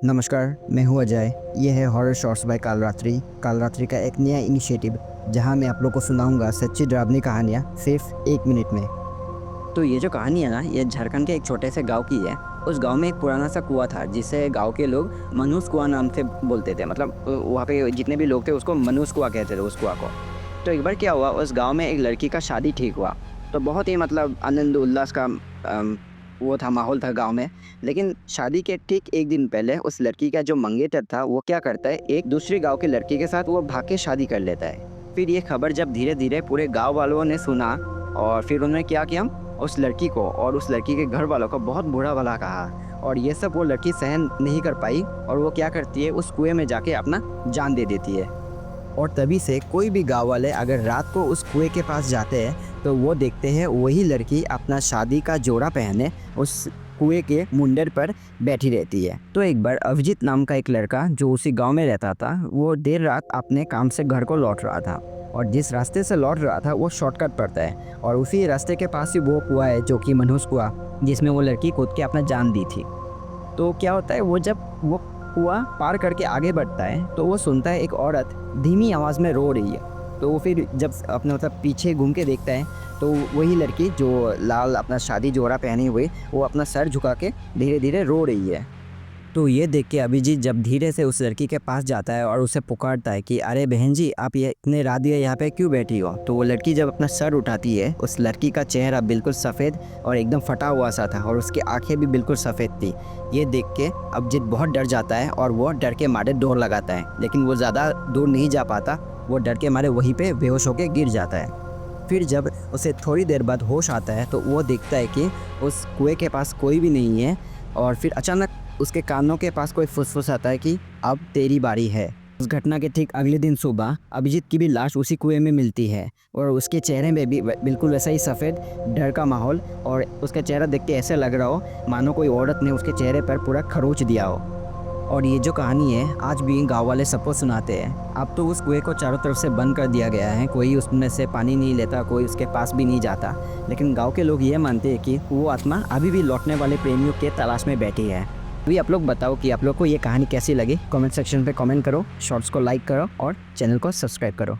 नमस्कार, मैं हूँ अजय। ये है हॉरर शॉर्ट्स बाय काल रात्रि। काल रात्रि का एक नया इनिशिएटिव जहाँ मैं आप लोग को सुनाऊंगा सच्ची डरावनी कहानियाँ सिर्फ 1 मिनट में। तो ये जो कहानी है ना, ये झारखंड के एक छोटे से गांव की है। उस गांव में एक पुराना सा कुआं था जिसे गांव के लोग मनुष्य कुआं नाम से बोलते थे। मतलब वहाँ पे जितने भी लोग थे उसको मनुष्य कुआं कहते थे, उस कुआं को। तो एक बार क्या हुआ, उस गांव में एक लड़की का शादी ठीक हुआ। तो बहुत ही मतलब आनंद उल्लास का वो था, माहौल था गांव में। लेकिन शादी के ठीक एक दिन पहले उस लड़की का जो मंगेतर था वो क्या करता है, एक दूसरे गांव के लड़की के साथ वो भाग के शादी कर लेता है। फिर ये खबर जब धीरे धीरे पूरे गांव वालों ने सुना, और फिर उन्होंने क्या किया, उस लड़की को और उस लड़की के घर वालों को बहुत बुरा भला कहा। और ये सब वो लड़की सहन नहीं कर पाई और वो क्या करती है, उस कुएं में जाके अपना जान दे देती है। और तभी से कोई भी गांव वाले अगर रात को उस कुएं के पास जाते हैं तो वो देखते हैं वही लड़की अपना शादी का जोड़ा पहने उस कुएं के मुंडर पर बैठी रहती है। तो एक बार अभिजीत नाम का एक लड़का जो उसी गांव में रहता था, वो देर रात अपने काम से घर को लौट रहा था। और जिस रास्ते से लौट रहा था वो शॉर्टकट पड़ता है, और उसी रास्ते के पास ही वो कुआं है जो कि मनहूस कुआं, जिसमें वो लड़की कूद के अपना जान दी थी। तो क्या होता है, वो जब वो कुआं पार करके आगे बढ़ता है तो वो सुनता है एक औरत धीमी आवाज़ में रो रही है। तो वो फिर जब अपने मतलब पीछे घूम के देखता है तो वही लड़की जो लाल अपना शादी जोड़ा पहने हुए वो अपना सर झुका के धीरे धीरे रो रही है। तो ये देख के अभिजीत जब धीरे से उस लड़की के पास जाता है और उसे पुकारता है कि अरे बहन जी, आप ये इतने रात दिए यहाँ पे क्यों बैठी हो। तो वो लड़की जब अपना सर उठाती है, उस लड़की का चेहरा बिल्कुल सफ़ेद और एकदम फटा हुआ सा था, और उसकी आंखें भी बिल्कुल सफ़ेद थी। ये देख के अभिजीत बहुत डर जाता है और वो डर के मारे दौड़ लगाता है, लेकिन वो ज़्यादा दूर नहीं जा पाता। वो डर के मारे वहीं पर बेहोश होकर गिर जाता है। फिर जब उसे थोड़ी देर बाद होश आता है तो वो देखता है कि उस कुएं के पास कोई भी नहीं है। और फिर अचानक उसके कानों के पास कोई फुसफुस आता है कि अब तेरी बारी है। उस घटना के ठीक अगले दिन सुबह अभिजीत की भी लाश उसी कुएं में मिलती है, और उसके चेहरे में भी बिल्कुल वैसा ही सफ़ेद डर का माहौल, और उसका चेहरा देख के ऐसे लग रहा हो मानो कोई औरत ने उसके चेहरे पर पूरा खरोच दिया हो। और ये जो कहानी है आज भी गांव वाले सबको सुनाते हैं। अब तो उस कुएं को चारों तरफ से बंद कर दिया गया है, कोई उसमें से पानी नहीं लेता, कोई उसके पास भी नहीं जाता। लेकिन गांव के लोग ये मानते हैं कि वो आत्मा अभी भी लौटने वाले प्रेमियों के तलाश में बैठी है। अभी आप लोग बताओ कि आप लोग को ये कहानी कैसी लगी। कमेंट सेक्शन पे कमेंट करो, शॉर्ट्स को लाइक करो और चैनल को सब्सक्राइब करो।